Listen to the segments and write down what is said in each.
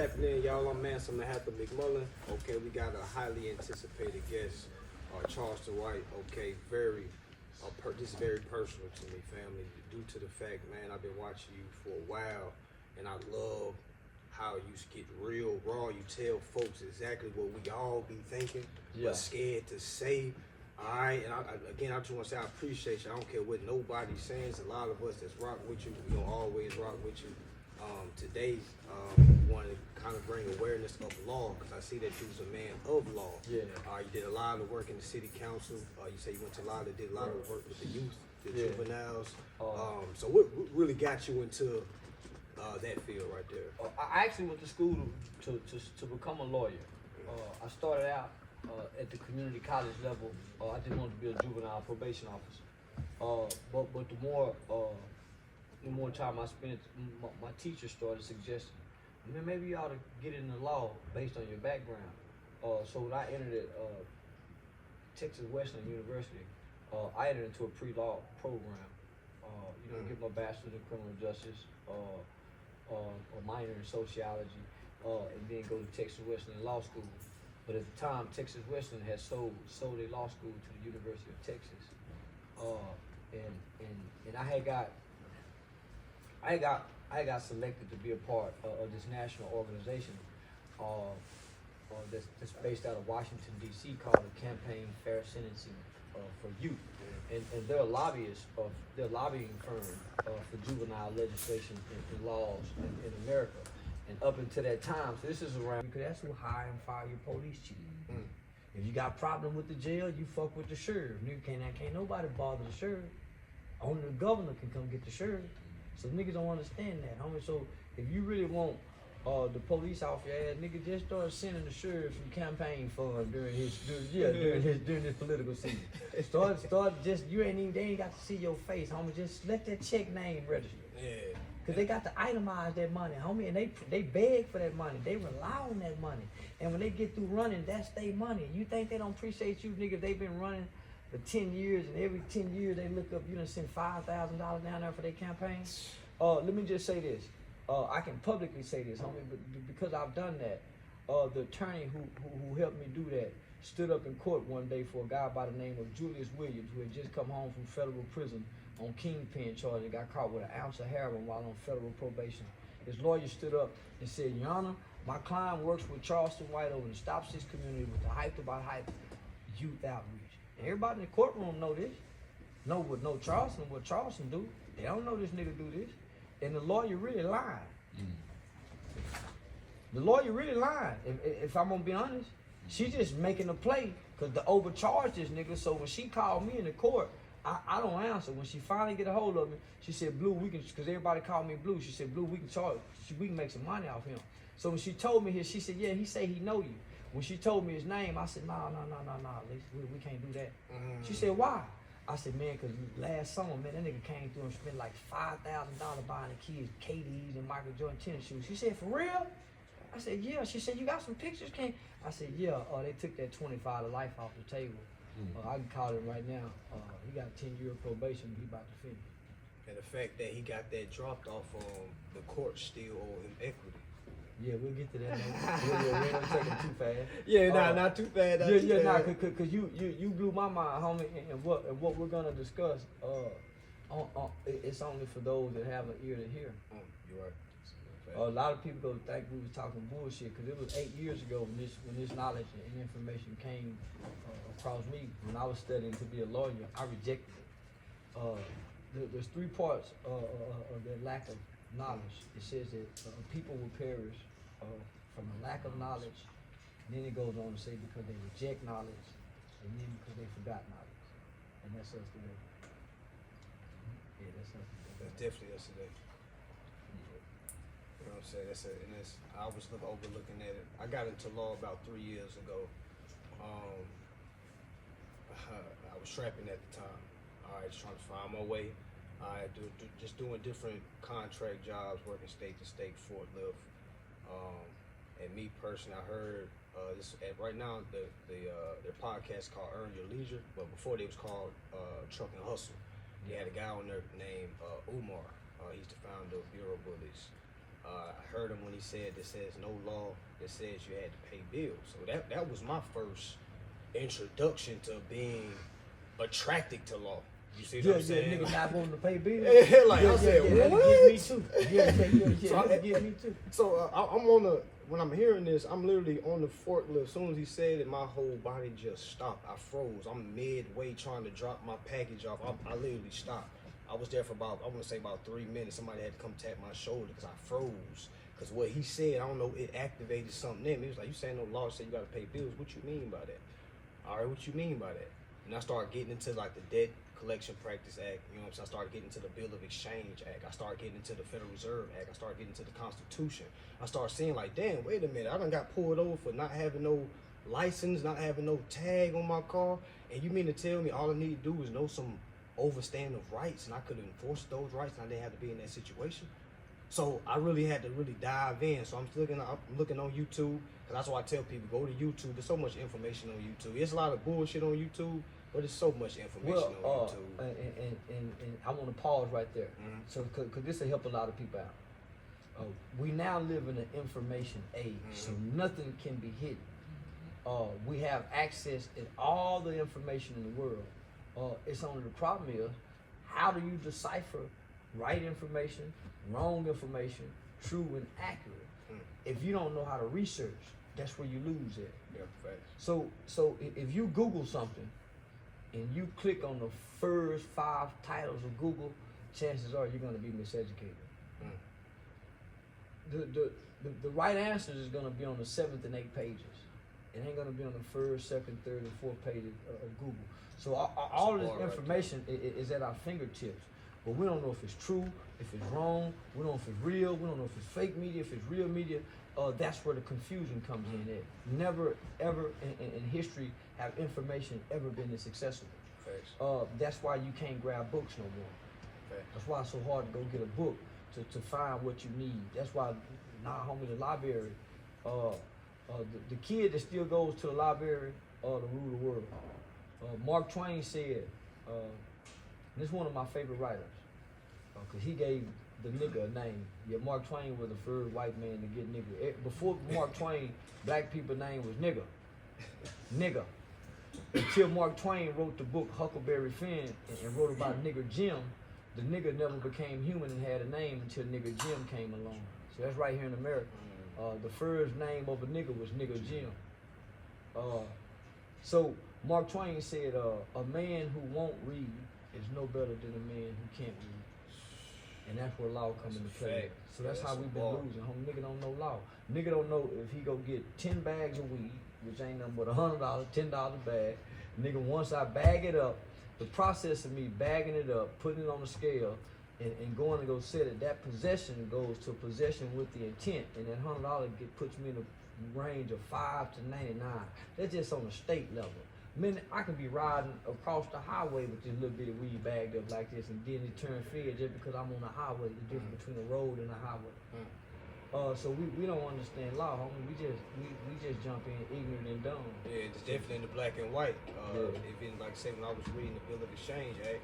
happening, y'all? I'm Manson Mahatma McMullen. Okay, we got a highly anticipated guest, Charleston White. Okay, this is very personal to me, family, due to the fact, man, I've been watching you for a while, and I love how you get real raw. You tell folks exactly what we all be thinking, but scared to say. All right, and I just want to say I appreciate you. I don't care what nobody's saying. It's a lot of us that's rock with you. We gonna always rock with you. Today, we want to kind of bring awareness of law, because I see that you was a man of law. Yeah. You did a lot of work in the city council. You say you went to did a lot of work with the youth, the juveniles. So what really got you into that field right there? I actually went to school to become a lawyer. I started out at the community college level. I just wanted to be a juvenile probation officer. But the more time I spent, my teacher started suggesting, man, maybe you ought to get into law based on your background. So when I entered at Texas Wesleyan University, I entered into a pre-law program. Get my bachelor's in criminal justice, a minor in sociology, and then go to Texas Wesleyan Law School. But at the time, Texas Wesleyan had sold a law school to the University of Texas, and I got selected to be a part of this national organization that's based out of Washington D.C. called the Campaign Fair Sentencing for Youth, and they're lobbyists they're a lobbying firm for juvenile legislation and laws in America. And up until that time, so this is around, because that's who hire and fire your police chief. If you got a problem with the jail, you fuck with the sheriff. Nigga can't nobody bother the sheriff. Only the governor can come get the sheriff. So niggas don't understand that, homie. So if you really want the police off your ass, nigga, just start sending the sheriff some campaign funds during this political season. They ain't got to see your face, homie. Just let that check name register. Yeah. Cause they got to itemize that money, homie, and they beg for that money. They rely on that money. And when they get through running, that's their money. You think they don't appreciate you, nigga? They've been running for 10 years, and every 10 years they look up, you done send $5,000 down there for their campaign. Let me just say this. I can publicly say this, homie, but because I've done that, the attorney who helped me do that stood up in court one day for a guy by the name of Julius Williams, who had just come home from federal prison on kingpin charge and got caught with an ounce of heroin while on federal probation. His lawyer stood up and said, Your Honor, my client works with Charleston White over and stops his community with the hype youth outreach. And everybody in the courtroom know this. Know what Charleston do. They don't know this nigga do this. And the lawyer really lied. The lawyer really lied. If I'm gonna be honest, she's just making a play because to overcharge this nigga. So when she called me in the court, I don't answer. When she finally get a hold of me, she said, Blue, we can, because everybody called me Blue. She said, Blue, we can make some money off him. So when she told me she said, yeah, he say he know you. When she told me his name, I said, no, we can't do that. She said, why? I said, man, because last summer, man, that nigga came through and spent like $5,000 buying the kids KDs and Michael Jordan tennis shoes. She said, for real? I said, yeah. She said, you got some pictures, King? I said, yeah. They took that 25 to life off the table. I can call him right now. He got 10-year probation. He about to finish. And the fact that he got that dropped off on the court still owe him equity. Yeah, we'll get to that. We ain't gonna take it too fast. Yeah, not too fast. Cause you blew my mind, homie. And what we're gonna discuss, it's only for those that have an ear to hear. You're right. A lot of people go think we was talking bullshit because it was 8 years ago when this knowledge and information came across me. When I was studying to be a lawyer, I rejected it. There's 3 parts of the lack of knowledge. It says that people will perish from a lack of knowledge, and then it goes on to say because they reject knowledge, and then because they forgot knowledge. And that's us today. Yeah, that's us today. That's definitely us today. You know what I'm saying? I was overlooking at it. I got into law about 3 years ago. I was trapping at the time. Just trying to find my way. Just doing different contract jobs, working state to state, forklift. And me personally, I heard right now their podcast called Earn Your Leisure, but before they was called Truck and Hustle. They had a guy on there named Umar. He's the founder of Bureau Bullies. I heard him when he said there says no law that says you had to pay bills. So that was my first introduction to being attracted to law. You see what I'm saying? Nigga not wanting to pay bills. I said, what? Get me too. Get me too. So I'm on the, when I'm hearing this, I'm literally on the forklift. As soon as he said it, my whole body just stopped. I froze. I'm midway trying to drop my package off. I literally stopped. I was there for about, I want to say about 3 minutes. Somebody had to come tap my shoulder because I froze. Because what he said, I don't know, it activated something in me. He was like, you saying no law said you got to pay bills. What you mean by that? All right, what you mean by that? And I started getting into like the Debt Collection Practice Act. You know what I'm saying? I started getting into the Bill of Exchange Act. I started getting into the Federal Reserve Act. I started getting into the Constitution. I started seeing like, damn, wait a minute. I done got pulled over for not having no license, not having no tag on my car. And you mean to tell me all I need to do is know some overstanding of rights and I could enforce those rights and I didn't have to be in that situation? So I really had to really dive in. So I'm looking on YouTube, because that's why I tell people, go to YouTube. There's so much information on YouTube. There's a lot of bullshit on YouTube, but there's so much information on YouTube. And I want to pause right there. So, because this will help a lot of people out. We now live in an information age, so nothing can be hidden. We have access to all the information in the world. It's only the problem is, how do you decipher right information, wrong information, true and accurate? If you don't know how to research, that's where you lose it. Yeah, facts. So if you Google something and you click on the first 5 titles of Google, chances are you're going to be miseducated. The right answer is going to be on the 7th and 8th pages. It ain't going to be on the 1st, 2nd, 3rd, and 4th page of Google. So all of this information is at our fingertips. But we don't know if it's true, if it's wrong, we don't know if it's real, we don't know if it's fake media, if it's real media. That's where the confusion comes in at. Never, ever in history have information ever been this accessible. That's why you can't grab books no more. That's why it's so hard to go get a book to find what you need. That's why now, homie, the library, the kid that still goes to the library to rule the world. Mark Twain said, this is one of my favorite writers, because he gave the nigga a name. Yeah, Mark Twain was the first white man to get nigga. Before Mark Twain, black people's name was nigga. Nigga. Until Mark Twain wrote the book Huckleberry Finn and wrote about nigger Jim, the nigga never became human and had a name until nigger Jim came along. So that's right here in America. The first name of a nigga was nigger Jim. So Mark Twain said, a man who won't read is no better than a man who can't read. And that's where law comes into play. So that's how we've been losing. Nigga don't know law. Nigga don't know if he go get 10 bags of weed, which ain't nothing but $100, $10 a bag. Nigga, once I bag it up, the process of me bagging it up, putting it on the scale, and going to go set it, that possession goes to possession with the intent, and that $100 puts me in the range of 5 to 99. That's just on the state level. Man, I can be riding across the highway with this little bit of weed bagged up like this, and then it turn fair just because I'm on the highway. The difference between a road and a highway. So we don't understand law, homie. We just jump in ignorant and dumb. Yeah, it's definitely in the black and white. Even like I said, when I was reading the Bill of Exchange Act,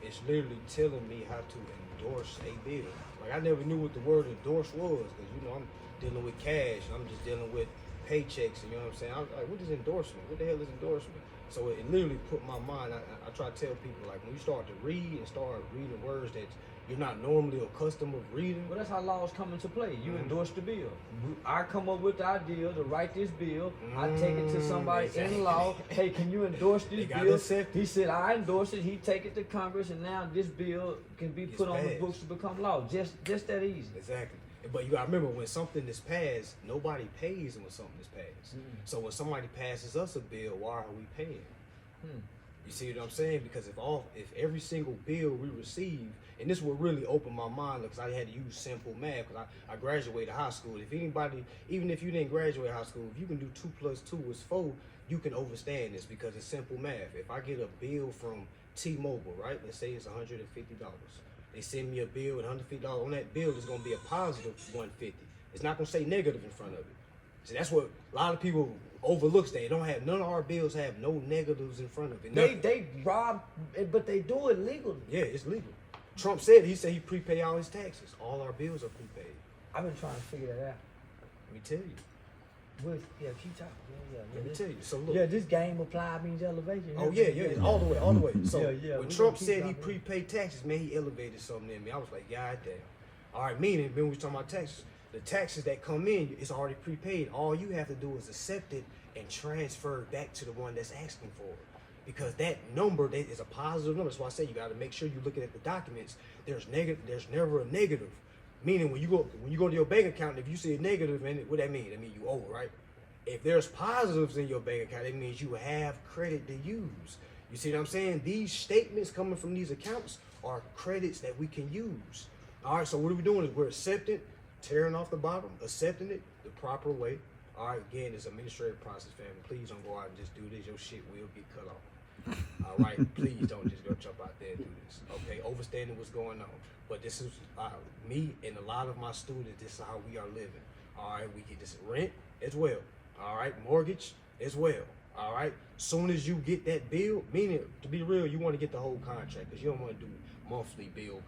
it's literally telling me how to endorse a bill. Like I never knew what the word endorse was, because you know I'm dealing with cash. I'm just dealing with paychecks, and you know what I'm saying. I was like, what is endorsement? What the hell is endorsement? So it literally put my mind. I try to tell people, like, when you start to read and start reading words that you're not normally accustomed of reading. Well, that's how laws come into play. You endorse the bill. I come up with the idea to write this bill. I take it to somebody in law. Hey, can you endorse this bill? He said, I endorse it. He take it to Congress, and now this bill can be put on the books to become law. Just that easy. Exactly. But you gotta remember, when something is passed, nobody pays when something is passed. So when somebody passes us a bill, why are we paying? You see what I'm saying? Because if every single bill we receive, and this will really open my mind, because I had to use simple math, because I graduated high school. If anybody, even if you didn't graduate high school, if you can do 2 plus 2 is 4, you can understand this, because it's simple math. If I get a bill from T-Mobile, right? Let's say it's $150. They send me a bill with $150. On that bill is going to be a positive 150. It's not going to say negative in front of it. So that's what a lot of people overlooks. They don't have, none of our bills have no negatives in front of it. They rob, but they do it legally. Yeah, it's legal. Trump said, he prepay all his taxes. All our bills are prepaid. I've been trying to figure that out. Let me tell you. Yeah, keep talking. Yeah. Let me This, tell you. So look. yeah, this game apply means elevation. Oh yeah, all the way, all the way. So Yeah, when we Trump gonna keep said he dropping. prepaid taxes, man, he elevated something in me. I was like, God damn. All right, meaning when we was talking about taxes, the taxes that come in, it's already prepaid. All you have to do is accept it and transfer it back to the one that's asking for it. Because that number that is a positive number. That's why I say you got to make sure you're looking at the documents. There's never a negative. Meaning when you go to your bank account, if you see a negative in it, what that mean? That mean you owe, right? If there's positives in your bank account, it means you have credit to use. You see what I'm saying? These statements coming from these accounts are credits that we can use. All right, so what are we doing is we're accepting, tearing off the bottom, accepting it the proper way. All right, again, it's an administrative process, family. Please don't go out and just do this. Your shit will get cut off. All right, please don't just go jump out there and do this. Okay, overstanding what's going on. But this is me and a lot of my students. This is how we are living. All right, we get this rent as well. All right, mortgage as well. All right, soon as you get that bill, meaning to be real, you want to get the whole contract because you don't want to do monthly bill.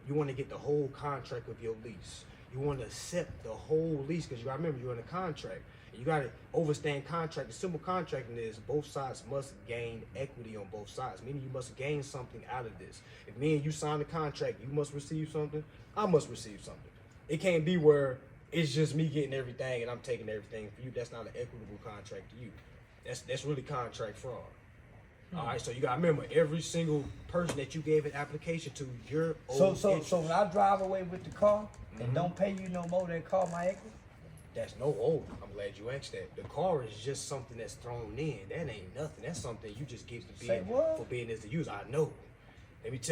You want to get the whole contract of your lease. You want to accept the whole lease because you got to remember you're in a contract. You got to overstand contract. The simple contracting is both sides must gain equity on both sides, meaning you must gain something out of this. If me and you sign a contract, you must receive something, I must receive something. It can't be where it's just me getting everything and I'm taking everything for you. That's not an equitable contract to you. That's really contract fraud. All right, so you got to remember every single person that you gave an application to, you're owed interest. So when I drive away with the car and don't pay you no more than car my equity. That's no old. I'm glad you asked that. The car is just something that's thrown in. That ain't nothing. That's something you just give to Say being what? for being as the user. I know. Let me tell